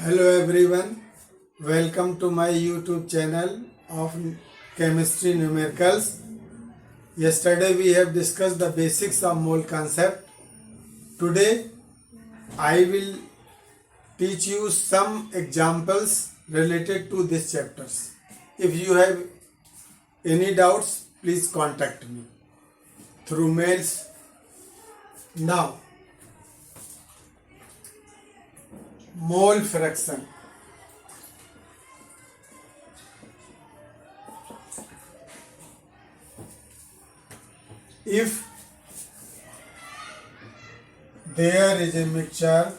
Hello everyone, welcome to my YouTube channel of Chemistry Numericals. Yesterday we have discussed the basics of mole concept. Today I will teach you some examples related to these chapters. If you have any doubts, please contact me through mails. Now, mole fraction. If there is a mixture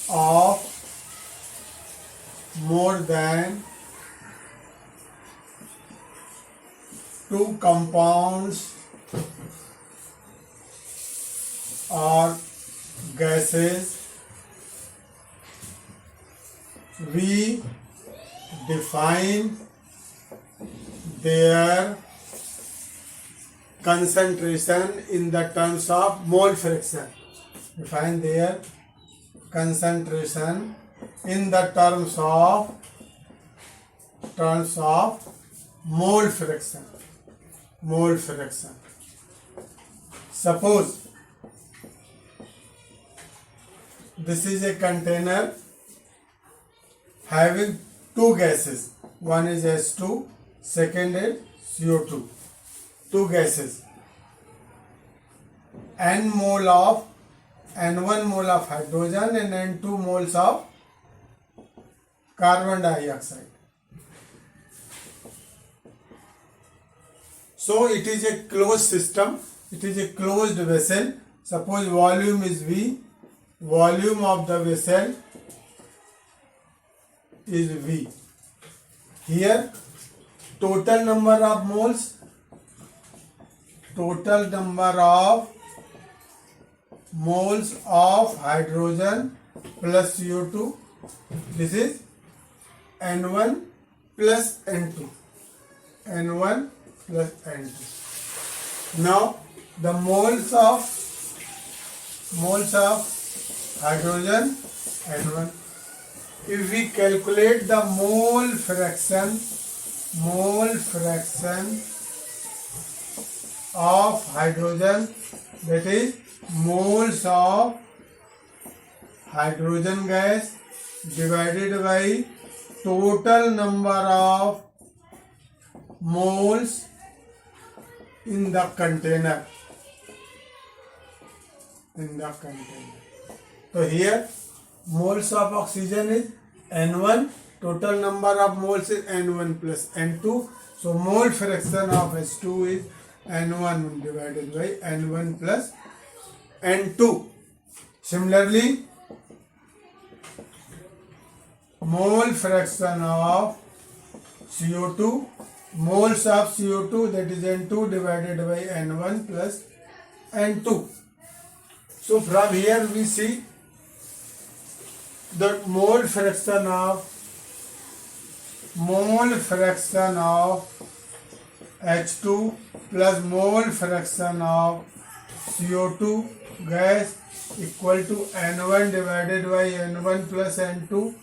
of more than two compounds or gases, we define their concentration in the terms of mole fraction. Define their concentration in the terms of mole fraction. Suppose this is a container having two gases. One is H2, second is CO2. Two gases. N1 mole of hydrogen and N2 moles of carbon dioxide. So it is a closed system. It is a closed vessel. Suppose volume is V. Volume of the vessel is V. Here total number of moles of hydrogen plus CO2, this is N1 plus N2. Now the moles of hydrogen N1. If we calculate the mole fraction of hydrogen, that is moles of hydrogen gas divided by total number of moles in the container. So here moles of oxygen is N1, total number of moles is N1 plus N2. So mole fraction of H2 is N1 divided by N1 plus N2. Similarly, mole fraction of CO2, moles of CO2, that is N2 divided by N1 plus N2. So from here we see the mole fraction of H2 plus mole fraction of CO2 gas equal to N1 divided by N1 plus N2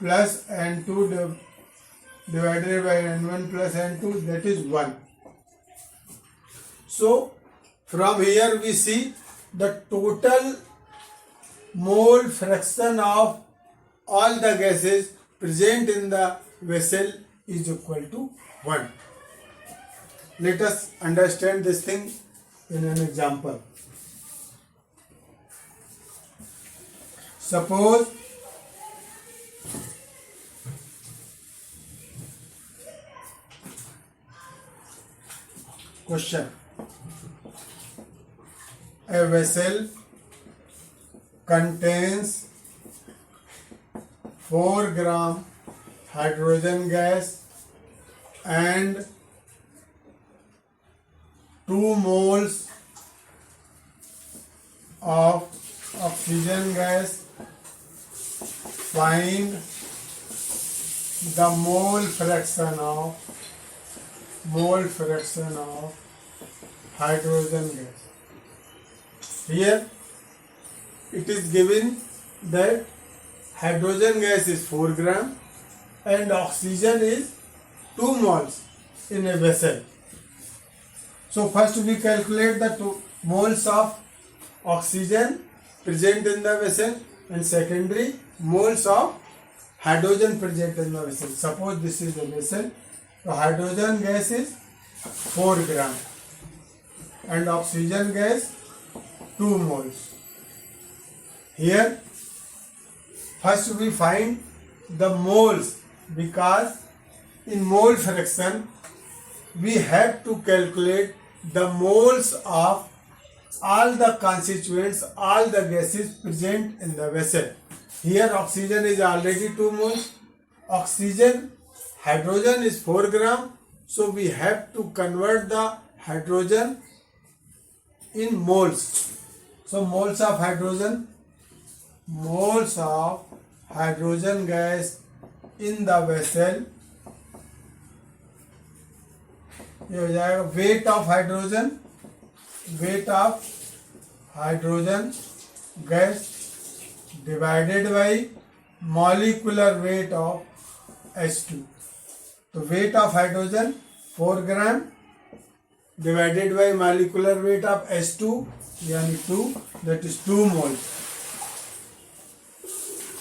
plus N2 divided by N1 plus N2, that is 1. So from here we see the total mole fraction of all the gases present in the vessel is equal to 1. Let us understand this thing in an example. Suppose question: a vessel contains 4 gram hydrogen gas and 2 moles of oxygen gas. Find the mole fraction of hydrogen gas. Here it is given that hydrogen gas is 4 gram and oxygen is 2 moles in a vessel. So first we calculate the moles of oxygen present in the vessel and secondary moles of hydrogen present in the vessel. Suppose this is a vessel. So hydrogen gas is 4 gram and oxygen gas 2 moles. Here first we find the moles, because in mole fraction we have to calculate the moles of all the constituents, all the gases present in the vessel. Here oxygen is already 2 moles. Hydrogen is 4 gram. So we have to convert the hydrogen in moles. So moles of hydrogen gas in the vessel, ये हो जाएगा weight of hydrogen gas divided by molecular weight of H2. तो weight of hydrogen 4 gram divided by molecular weight of H2 यानी 2, that is 2 moles.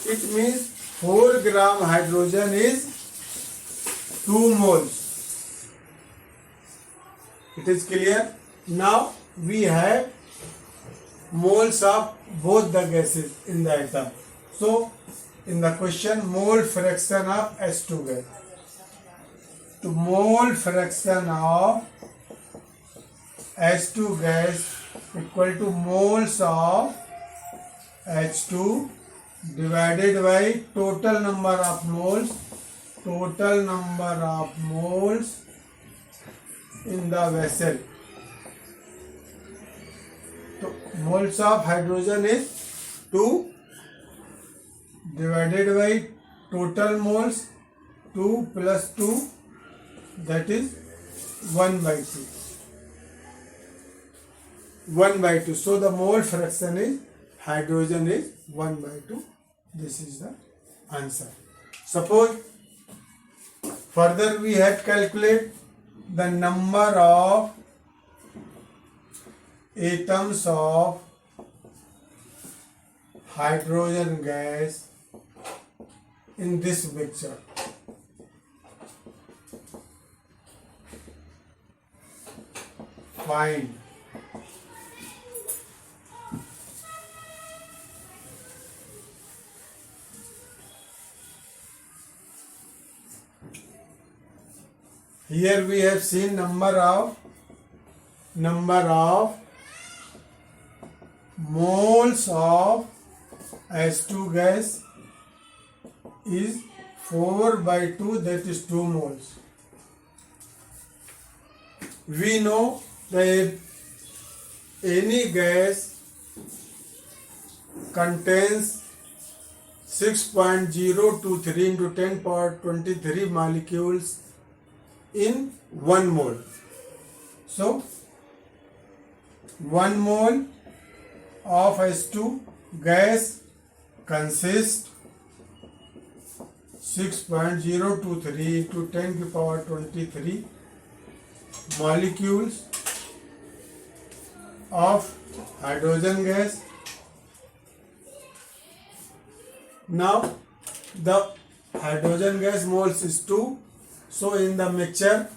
It means 4 gram hydrogen is 2 moles. It is clear? Now we have moles of both the gases in the atom. So in the question, mole fraction of H2 gas. To mole fraction of H2 gas equal to moles of H2 divided by total number of moles in the vessel. So moles of hydrogen is 2 divided by total moles 2 plus 2, that is 1 by 2. 1 by 2. So the mole fraction is hydrogen is 1 by 2. This is the answer. Suppose further we have calculate the number of atoms of hydrogen gas in this mixture. Find here we have seen number of moles of H2 gas is 4 by 2, that is 2 moles. We know that any gas contains 6.023 into 10 power 23 molecules in 1 mole. So 1 mole of H2 gas consists 6.023 into 10 to the power 23 molecules of hydrogen gas. Now the hydrogen gas moles is 2. So in the mixture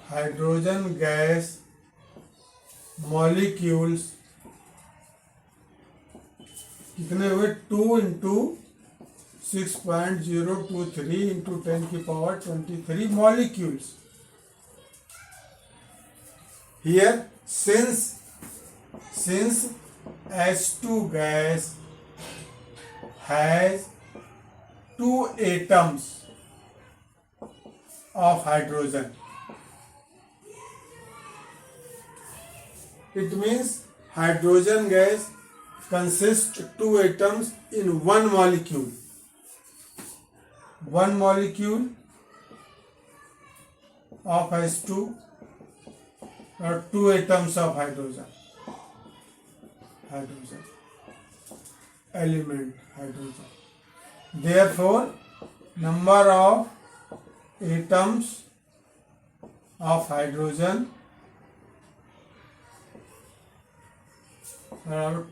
hydrogen gas molecules कितने हुए 2 into 6.023 into 10 की power 23 molecules. Here since H2 gas has 2 atoms of hydrogen, it means hydrogen gas consists 2 atoms in 1 molecule. 1 molecule of S2 or 2 atoms of hydrogen element hydrogen. Therefore, number of atoms of hydrogen are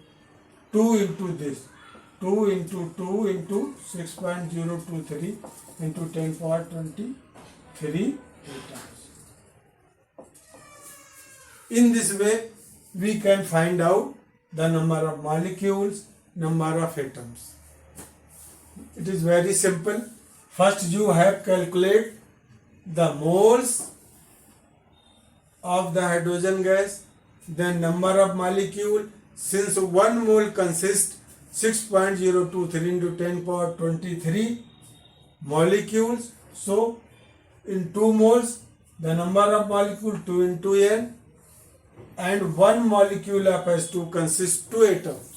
2 into this, 2 into 2 into 6.023 into 10 power 23 atoms. In this way, we can find out the number of molecules, number of atoms. It is very simple. First, you have calculate the moles of the hydrogen gas, then number of molecule. Since 1 mole consists 6.023 into 10 power 23 molecules, so in 2 moles the number of molecule 2 into n, and 1 molecule of S2 consists 2 atoms.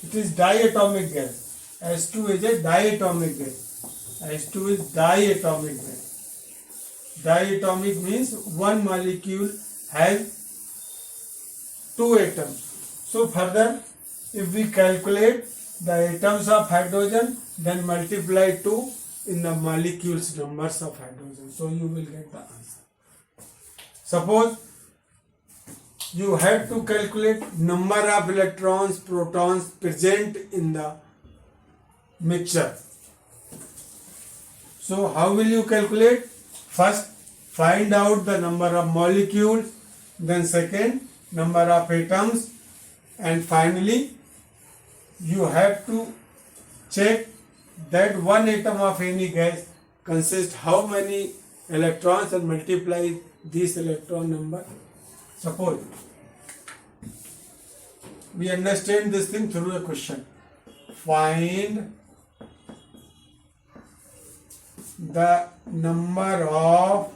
It is diatomic gas. S2 is a diatomic gas. S2 is diatomic gas. Diatomic means 1 molecule has 2 atoms. So further, if we calculate the atoms of hydrogen, then multiply 2 in the molecules numbers of hydrogen. So you will get the answer. Suppose you have to calculate number of electrons, protons present in the mixture. So how will you calculate? First, find out the number of molecules, then second, number of atoms, and finally you have to check that 1 atom of any gas consists how many electrons and multiply this electron number. Suppose we understand this thing through a question. Find the number of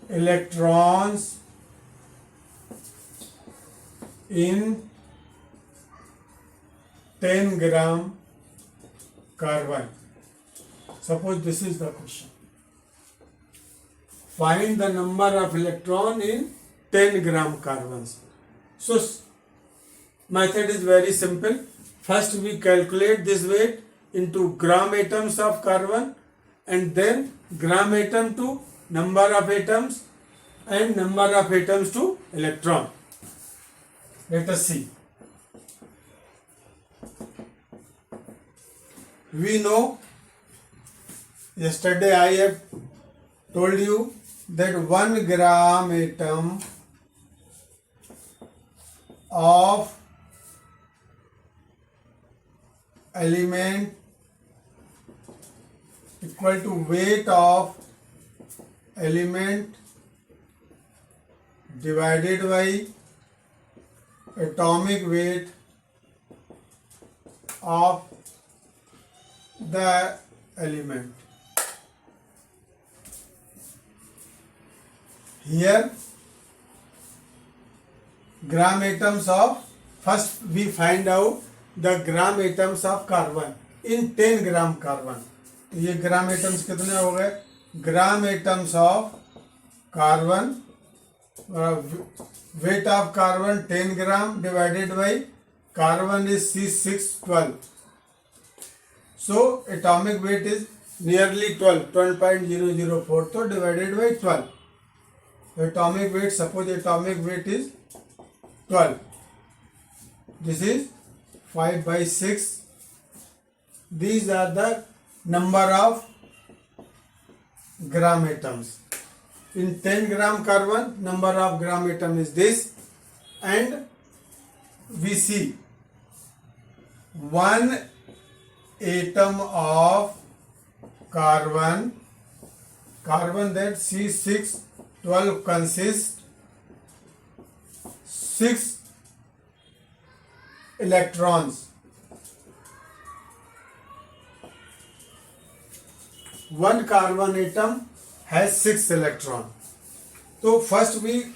electrons in 10 gram carbon. Suppose this is the question. Find the number of electron in 10 gram carbons. So method is very simple. First we calculate this weight into gram atoms of carbon, and then gram atom to number of atoms and number of atoms to electron. Let us see. We know, yesterday I have told you that 1 gram atom of element equal to weight of element divided by atomic weight of the element. Here gram atoms of, first we find out the gram atoms of carbon in 10 gram carbon. तो ये ग्राम atoms कितने हो गए? Gram atoms of carbon, weight of carbon 10 gram divided by carbon is C612. So atomic weight is nearly 12.004. So divided by 12. Atomic weight, suppose atomic weight is 12. This is 5 by 6. These are the number of gram atoms. In 10 gram carbon, number of gram atom is this, and we see 1 atom of carbon that C612 consists 6 electrons. 1 carbon atom has 6 electrons. So first we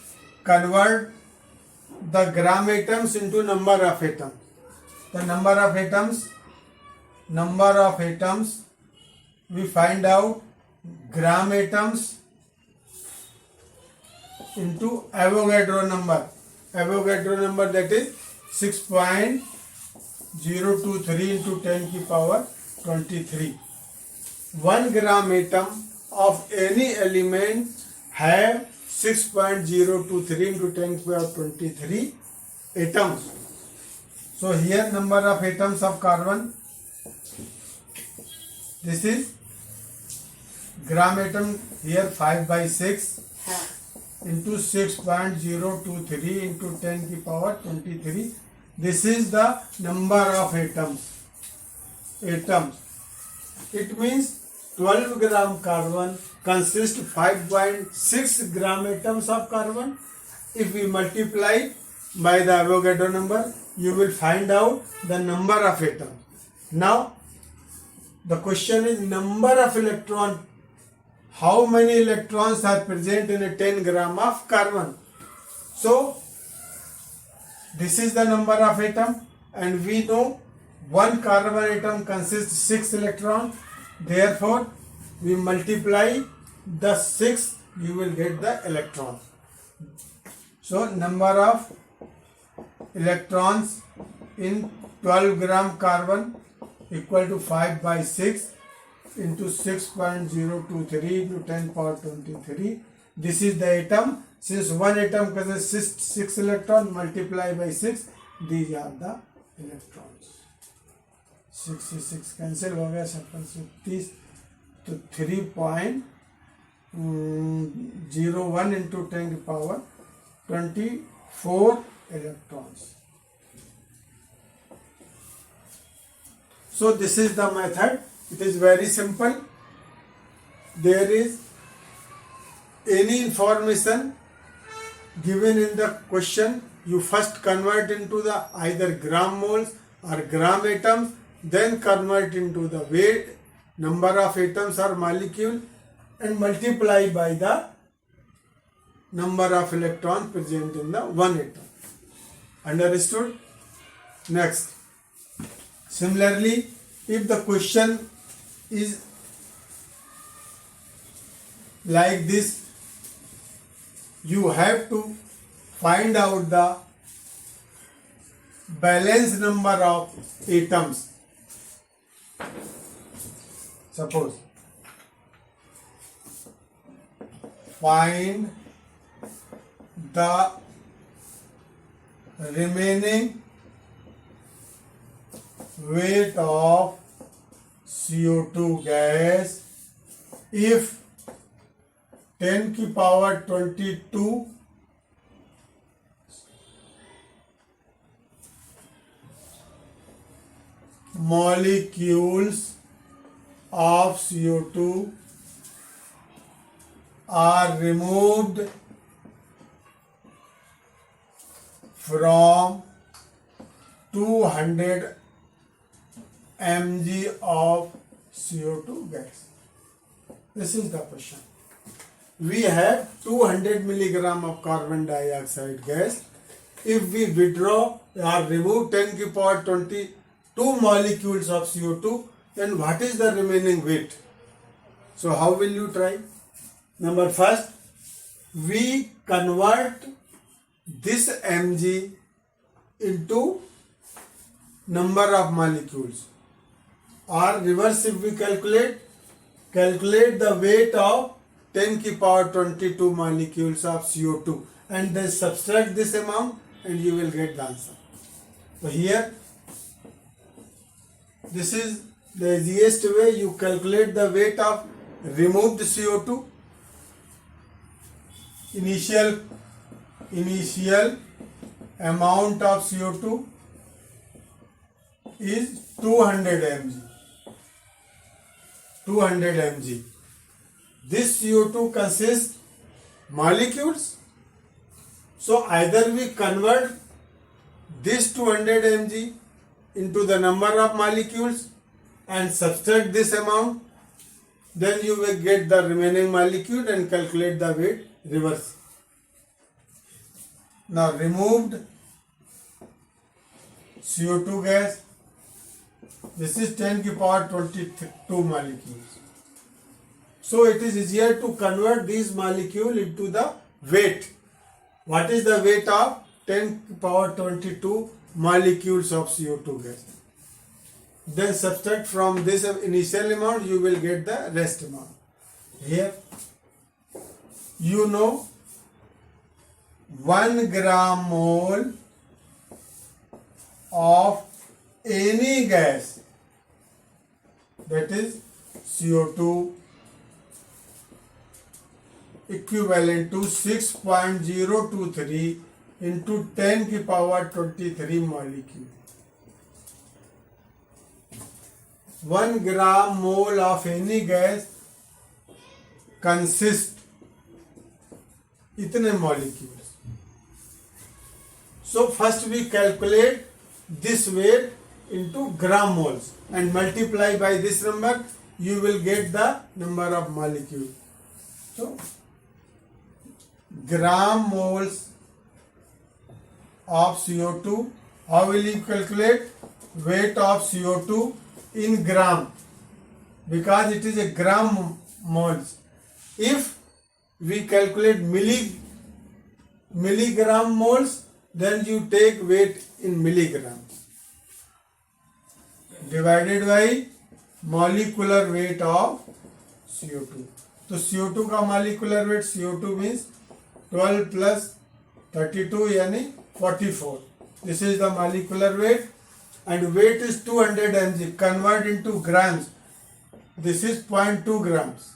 convert the gram atoms into number of atoms. The number of atoms we find out gram atoms into Avogadro number. Avogadro number, that is 6.023 into 10 की power 23. 1 gram atom of any element have 6.023 into 10 की power 23 atoms. So here number of atoms of carbon, this is gram atom, here 5/6 into 6.023 into 10 की power 23. This is the number of atoms. It means 12 gram carbon consists 5.6 gram atoms of carbon. If we multiply by the Avogadro number, you will find out the number of atoms. Now, the question is number of electrons. How many electrons are present in a 10 gram of carbon? So, this is the number of atom, and we know one carbon atom consists 6 electrons. Therefore, we multiply the 6, you will get the electron. So, number of electrons in 12 gram carbon equal to 5/6 into 6.023 into 10 power 23. This is the atom. Since one atom consists 6 electrons, multiply by 6, these are the electrons. 66 cancel हो गया, 30, तो 3.01 into 10 की power 24 electrons. So this is the method. It is very simple. There is any information given in the question, you first convert into the either gram moles or gram atoms, then convert into the weight, number of atoms or molecule, and multiply by the number of electrons present in the one atom. Understood? Next. Similarly, if the question is like this, you have to find out the balance number of atoms. Suppose, find the remaining weight of CO2 gas if 10 की power 22 molecules of CO2 are removed from 200 mg of CO2 gas. This is the question. We have 200 milligram of carbon dioxide gas. If we withdraw or remove 10 की power 22 molecules of CO2, then what is the remaining weight? So how will you try? Number first, we convert this mg into number of molecules, or reverse, if we calculate the weight of 10 की power 22 molecules of CO2 and then subtract this amount and you will get the answer. So here, this is the easiest way. You calculate the weight of removed CO2. Initial amount of CO2 is 200 mg. 200 mg. This CO2 consists molecules. So either we convert this 200 mg into the number of molecules and subtract this amount, then you will get the remaining molecule and calculate the weight reverse. Now removed CO2 gas, this is 10 की power 22 molecules. So it is easier to convert these molecule into the weight. What is the weight of 10 power 22 molecules of CO2 gas? Then subtract from this initial amount, you will get the rest amount. Here, you know 1 gram mole of any gas, that is CO2, equivalent to 6.023 into 10 की power 23 molecule. 1 gram mole of any gas consists इतने molecules. So first we calculate this weight into gram moles and multiply by this number, you will get the number of molecules. So gram moles of CO2, how will you calculate weight of CO2 in gram? Because it is a gram moles. If we calculate milligram moles, then you take weight in milligrams divided by molecular weight of CO2. तो CO2 का molecular weight, CO2 means 12 plus 32 यानी 44. This is the molecular weight and weight is 200 mg. Convert into grams. This is 0.2 grams.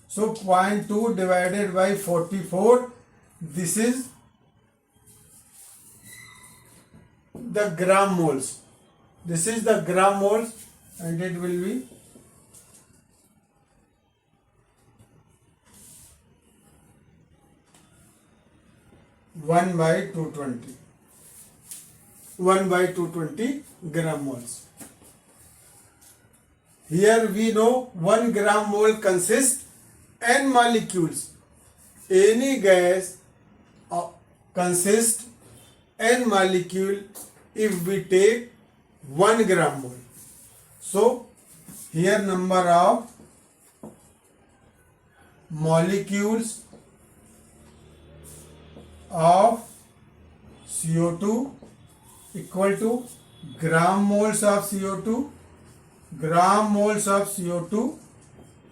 So 0.2 divided by 44. This is the gram moles. This is the gram moles and it will be 1 by 220. 1 by 220 gram moles. Here we know 1 gram mole consists n molecules. Any gas consists n molecule if we take 1 gram mole. So here number of molecules of CO2 equal to gram moles of CO2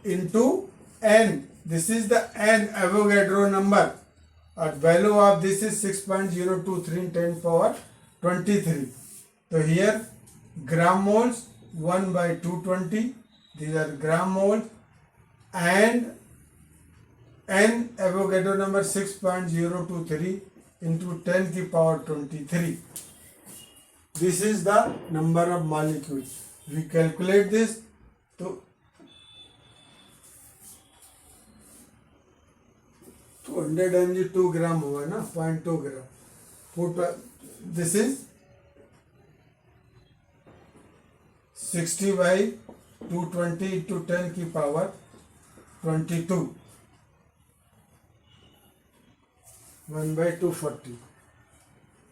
into n. This is the n Avogadro number. Our value of this is 6.023 in 10 power 23. So here gram moles 1 by 220. These are gram moles and n Avogadro number 6.023 into 10 की power 23. This is the number of molecules. We calculate this. So 200 mg 2 gram हुआ ना 0.2 gram. This is 60 by 220 into 10 की power 22. 1 by 240.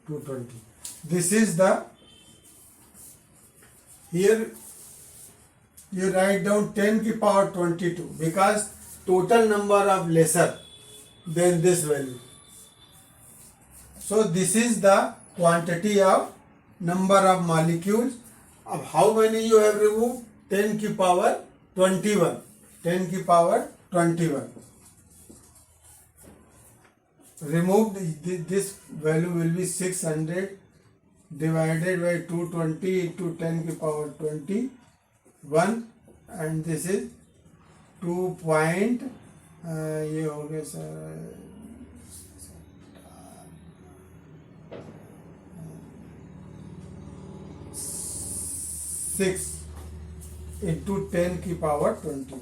220. This is the, here you write down 10 की power 22 because total number of lesser than this value. So this is the quantity of number of molecules. Of how many you have removed? 10 की power 21. 10 की power 21. Removed, this value will be 600 divided by 220 into 10 की power 21 and this is 2 point ये हो गया sir 6 into 10 की power 21.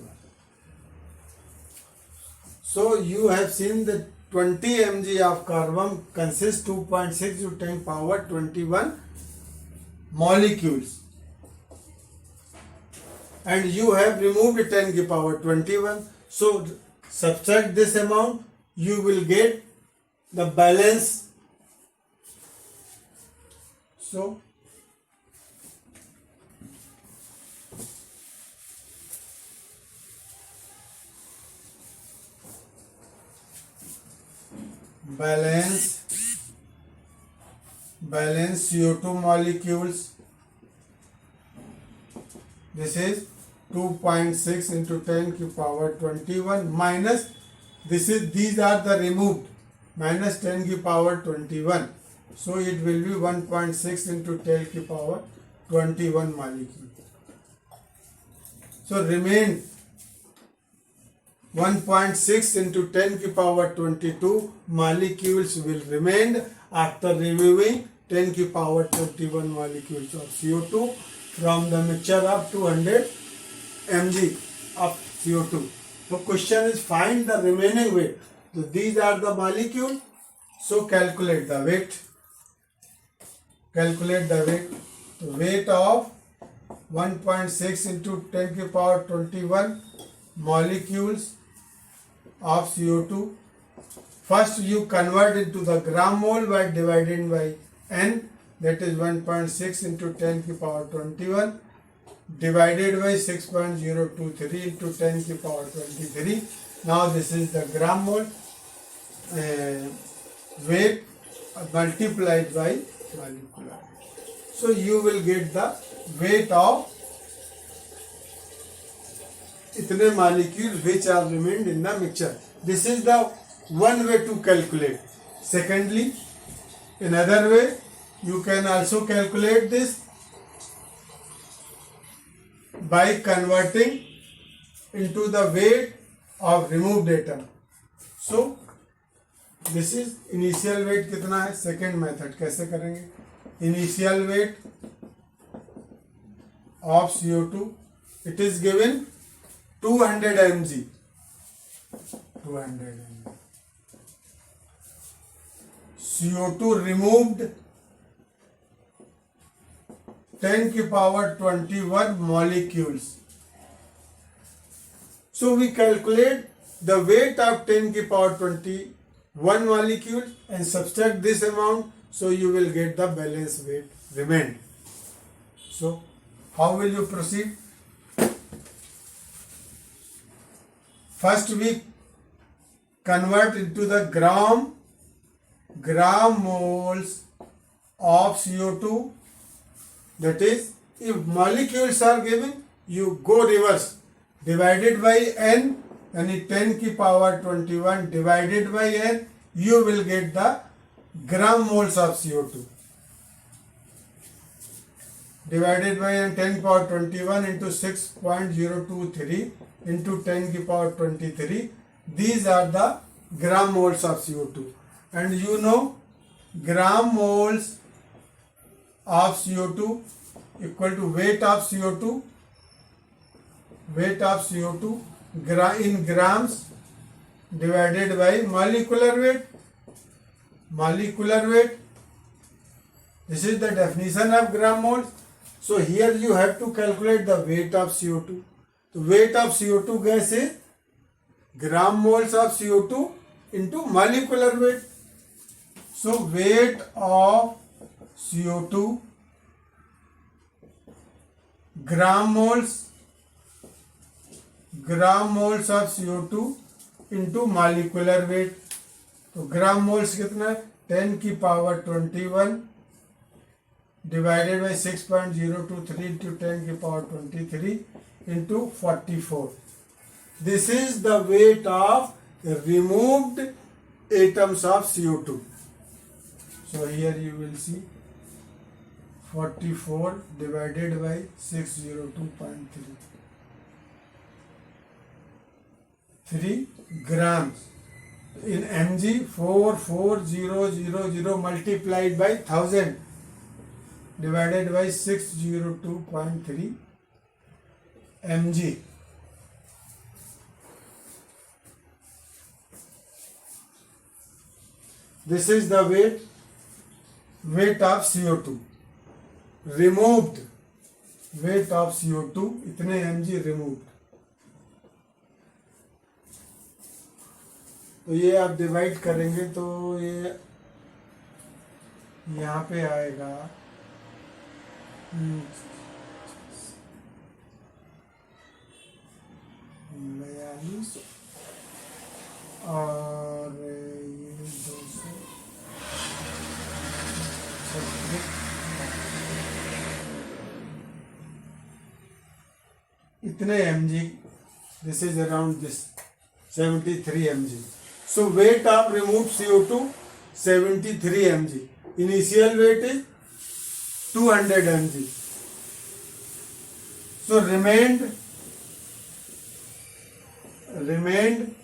So you have seen that 20 mg of carbon consists 2.6 to 10 power 21 molecules and you have removed 10 की power 21. So subtract this amount, you will get the balance. So balance CO2 molecules. This is 2.6 into 10 to the power 21 minus these are the removed minus 10 to the power 21. So it will be 1.6 into 10 to the power 21 molecule. So remain 1.6 into 10 to the power 22 molecules will remain after removing 10 to the power 21 molecules of CO2 from the mixture of 200 mg of CO2. So question is find the remaining weight. So these are the molecules. So calculate the weight. Calculate the weight. The weight of 1.6 into 10 to the power 21 molecules of CO2. First you convert into the gram mole by dividing by N, that is 1.6 into 10 to the power 21 divided by 6.023 into 10 to the power 23. Now this is the gram mole weight multiplied by molecular. So you will get the weight of itne molecules which are remained in the mixture. This is the one way to calculate. Secondly, another way you can also calculate this by converting into the weight of removed atom. So this is initial weight कितना है. Second method कैसे करेंगे. Initial weight of CO2, it is given 200 mg. 200 mg. CO2 removed 10 to the power 21 molecules. So we calculate the weight of 10 to the power 21 molecules and subtract this amount, so you will get the balance weight remained. So how will you proceed? First we convert into the gram moles of CO2. That is, if molecules are given, you go reverse. Divided by N, and 10 to the power 21 divided by N, you will get the gram moles of CO2. Divided by N, 10 to the power 21 into 6.023 into 10 to the power 23. These are the gram moles of CO2. And you know, gram moles of CO2 equal to weight of CO2. Weight of CO2 in grams divided by molecular weight. Molecular weight. This is the definition of gram moles. So here you have to calculate the weight of CO2. The weight of CO2 gas is gram moles of CO2 into molecular weight. So weight of CO2 gram moles of CO2 into molecular weight. तो ग्राम moles कितना है 10 की power 21 divided by 6.023 into 10 की power 23 into 44. This is the weight of removed atoms of CO2. So here you will see 44 divided by 602.3. 3 grams. In mg 44000 multiplied by 1000 divided by 602.3 mg. This is the weight of CO2. Removed weight of CO2 इतने mg removed. तो ये आप divide करेंगे तो ये यहाँ पे आएगा 42 और ये 200 इतने mg, this is around this 73 mg. So weight of removed CO2 73 mg. Initial weight is 200 mg. So remained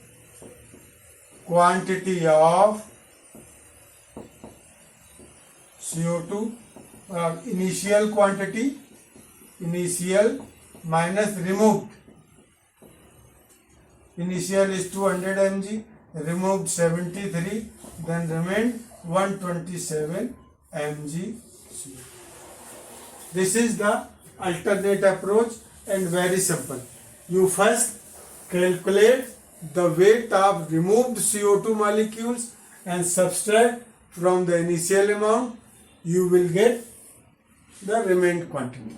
quantity of CO2, initial quantity, initial minus removed. Initial is 200 mg, removed 73, then remained 127 mg. This is the alternate approach and very simple. You first calculate the weight of removed CO2 molecules and subtract from the initial amount, you will get the remaining quantity.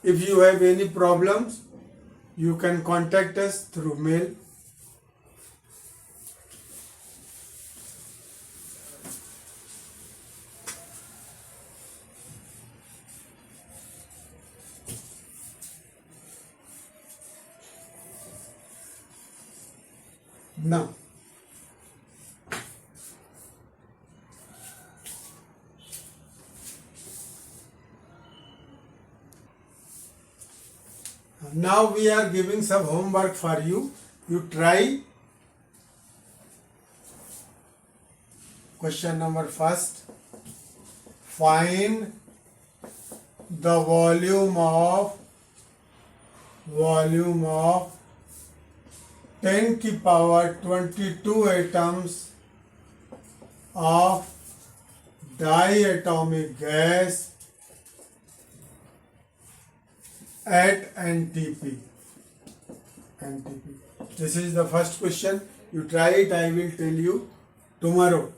If you have any problems, you can contact us through mail. Now, we are giving some homework for you. You try. Question number first. Find the volume of 10 की power 22 atoms of diatomic gas at NTP. This is the first question. You try it, I will tell you tomorrow.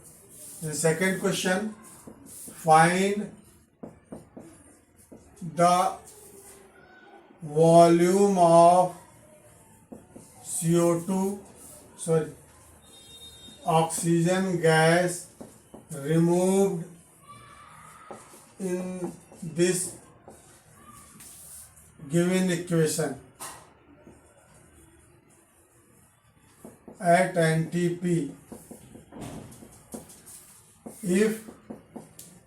The second question, find the volume of oxygen gas removed in this given equation at NTP if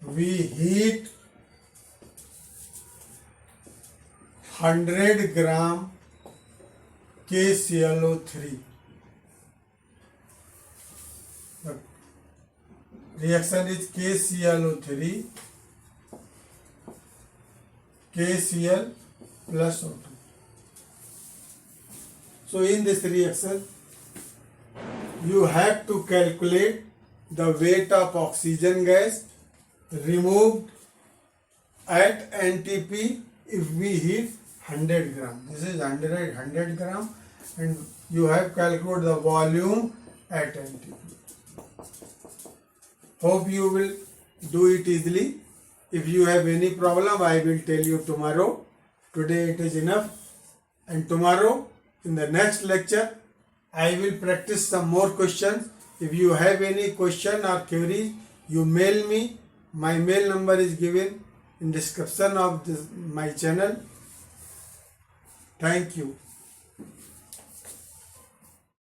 we heat 100 gram KClO3. The reaction is KClO3 KCl plus O2. So in this reaction you have to calculate the weight of oxygen gas removed at NTP if we heat 100 gram. This is 100 gram and you have calculated the volume at NTP. Hope you will do it easily. If you have any problem, I will tell you tomorrow. Today it is enough. And tomorrow in the next lecture, I will practice some more questions. If you have any question or query, you mail me. My mail number is given in description of my channel. Thank you.